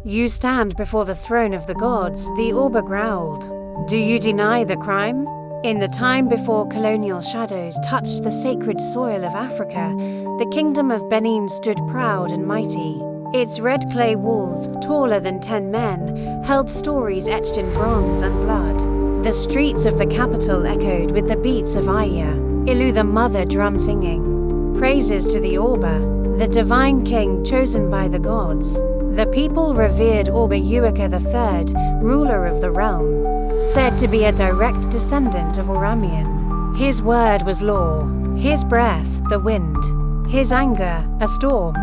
You stand before the throne of the gods, the Oba growled. Do you deny the crime? In the time before colonial shadows touched the sacred soil of Africa, the kingdom of Benin stood proud and mighty. Its red clay walls, taller than 10 men, held stories etched in bronze and blood. The streets of the capital echoed with the beats of Aya, Ilu the mother drum singing. Praises to the Oba, the divine king chosen by the gods. The people revered Oba Uwaka III, ruler of the realm, said to be a direct descendant of Oramian. His word was law, his breath the wind, his anger a storm.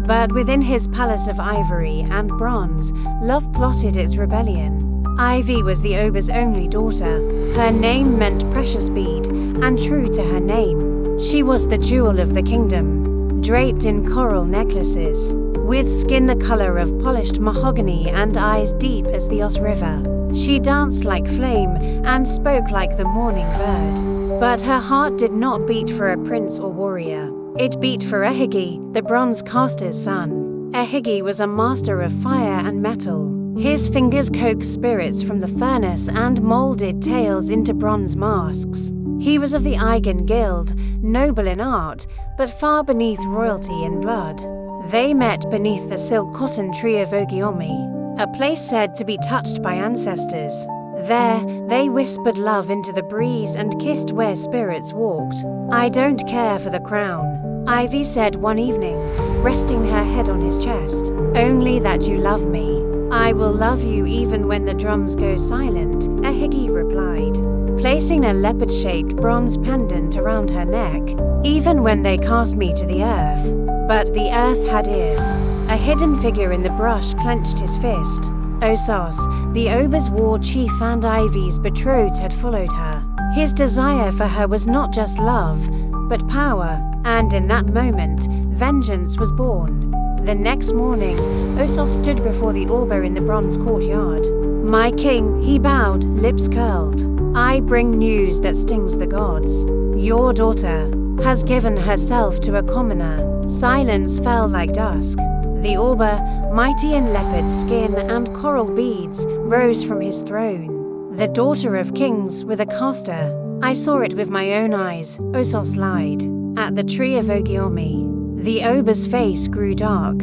But within his palace of ivory and bronze, love plotted its rebellion. Ivy was the Oba's only daughter. Her name meant precious bead, and true to her name, she was the jewel of the kingdom, draped in coral necklaces, with skin the color of polished mahogany and eyes deep as the Os River. She danced like flame and spoke like the morning bird. But her heart did not beat for a prince or warrior. It beat for Ehigi, the bronze caster's son. Ehigi was a master of fire and metal. His fingers coaxed spirits from the furnace and molded tales into bronze masks. He was of the Eigen Guild, noble in art, but far beneath royalty in blood. They met beneath the silk cotton tree of Ogiomi, a place said to be touched by ancestors. There, they whispered love into the breeze and kissed where spirits walked. I don't care for the crown, Ivy said one evening, resting her head on his chest. Only that you love me. I will love you even when the drums go silent, Ehigi replied, placing a leopard-shaped bronze pendant around her neck. Even when they cast me to the earth. But the earth had ears. A hidden figure in the brush clenched his fist. Osos, the Oba's war chief and Ivy's betrothed, had followed her. His desire for her was not just love, but power, and in that moment, vengeance was born. The next morning, Osos stood before the Oba in the bronze courtyard. My king, he bowed, lips curled. I bring news that stings the gods. Your daughter has given herself to a commoner. Silence fell like dusk. The Oba, mighty in leopard skin and coral beads, rose from his throne. The daughter of kings with a caster. I saw it with my own eyes, Osos lied. At the tree of Ogiomi, the Oba's face grew dark.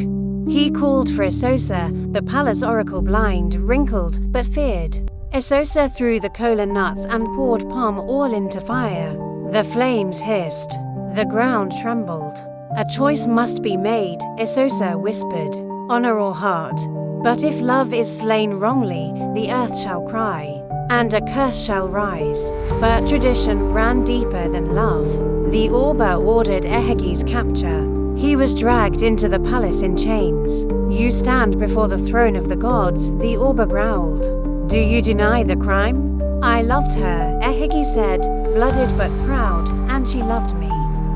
He called for Esosa, the palace oracle blind, wrinkled, but feared. Esosa threw the kola nuts and poured palm oil into fire. The flames hissed. The ground trembled. A choice must be made, Esosa whispered, honor or heart. But if love is slain wrongly, the earth shall cry, and a curse shall rise. But tradition ran deeper than love. The Oba ordered Ehigi's capture. He was dragged into the palace in chains. You stand before the throne of the gods, the Oba growled. Do you deny the crime? I loved her, Ehigi said, blooded but proud, and she loved me.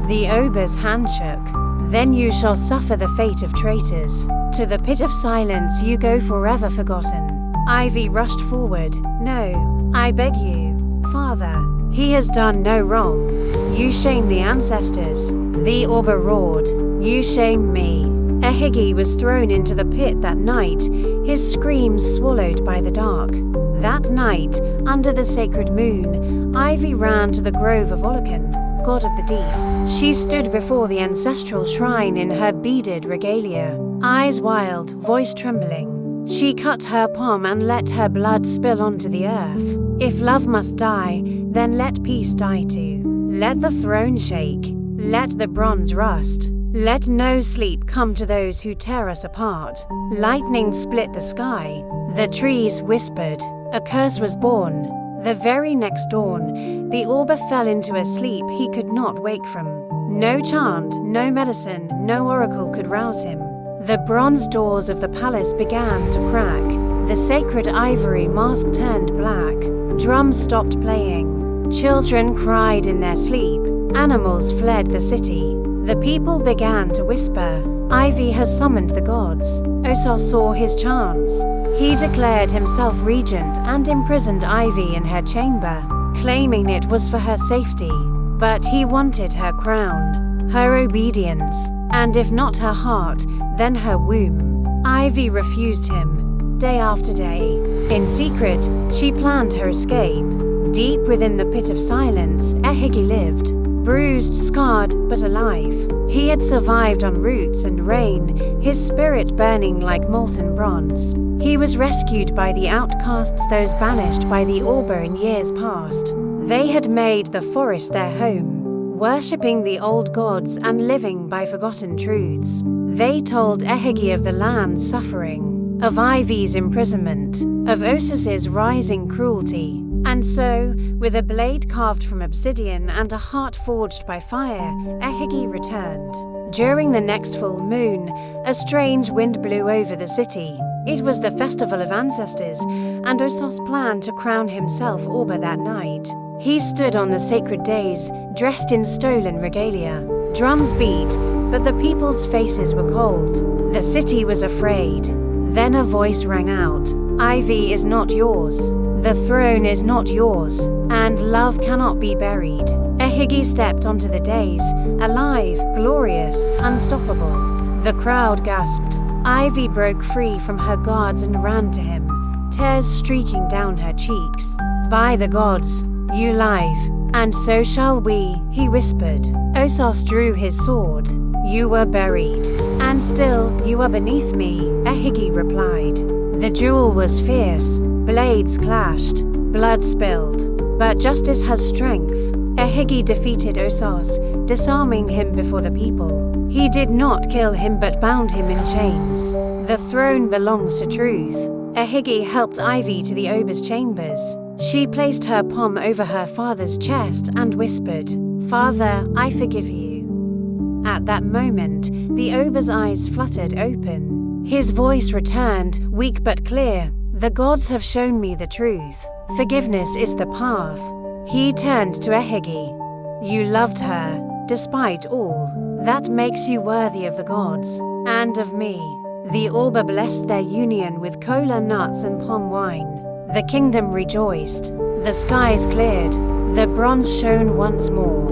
The Oba's hand shook. Then you shall suffer the fate of traitors. To the pit of silence you go forever forgotten. Ivy rushed forward. No, I beg you, father. He has done no wrong. You shame the ancestors. The Oba roared. You shame me. Ehigi was thrown into the pit that night, his screams swallowed by the dark. That night, under the sacred moon, Ivy ran to the grove of Olukan, god of the deep. She stood before the ancestral shrine in her beaded regalia, eyes wild, voice trembling. She cut her palm and let her blood spill onto the earth. If love must die, then let peace die too. Let the throne shake. Let the bronze rust. Let no sleep come to those who tear us apart. Lightning split the sky. The trees whispered. A curse was born. The very next dawn, the Oba fell into a sleep he could not wake from. No chant, no medicine, no oracle could rouse him. The bronze doors of the palace began to crack. The sacred ivory mask turned black. Drums stopped playing. Children cried in their sleep. Animals fled the city. The people began to whisper, Ivy has summoned the gods. Osos saw his chance. He declared himself regent and imprisoned Ivy in her chamber, claiming it was for her safety. But he wanted her crown, her obedience, and if not her heart, then her womb. Ivy refused him. day after day. In secret, she planned her escape. Deep within the pit of silence, Ehegi lived, bruised, scarred, but alive. He had survived on roots and rain, his spirit burning like molten bronze. He was rescued by the outcasts, those banished by the Oba in years past. They had made the forest their home, worshipping the old gods and living by forgotten truths. They told Ehegi of the land's suffering, of Ivy's imprisonment, of Osis's rising cruelty. And so, with a blade carved from obsidian and a heart forged by fire, Ehegi returned. During the next full moon, a strange wind blew over the city. It was the festival of ancestors, and Osos planned to crown himself Oba that night. He stood on the sacred days, dressed in stolen regalia. Drums beat, but the people's faces were cold. The city was afraid. Then a voice rang out, "Ivy is not yours. The throne is not yours, and love cannot be buried." Ehegi stepped onto the dais, alive, glorious, unstoppable. The crowd gasped. Ivy broke free from her guards and ran to him, tears streaking down her cheeks. "By the gods, you live, and so shall we," he whispered. Osos drew his sword. "You were buried, and still you are beneath me," Ehegi replied. The duel was fierce. Blades clashed, blood spilled. But justice has strength. Ehegi defeated Osos, disarming him before the people. He did not kill him but bound him in chains. The throne belongs to truth. Ehegi helped Ivy to the Oba's chambers. She placed her palm over her father's chest and whispered, "Father, I forgive you." At that moment, the Oba's eyes fluttered open. His voice returned, weak but clear. "The gods have shown me the truth. Forgiveness is the path." He turned to Ehegi. "You loved her, despite all. That makes you worthy of the gods, and of me." The Oba blessed their union with cola nuts and palm wine. The kingdom rejoiced. The skies cleared. The bronze shone once more.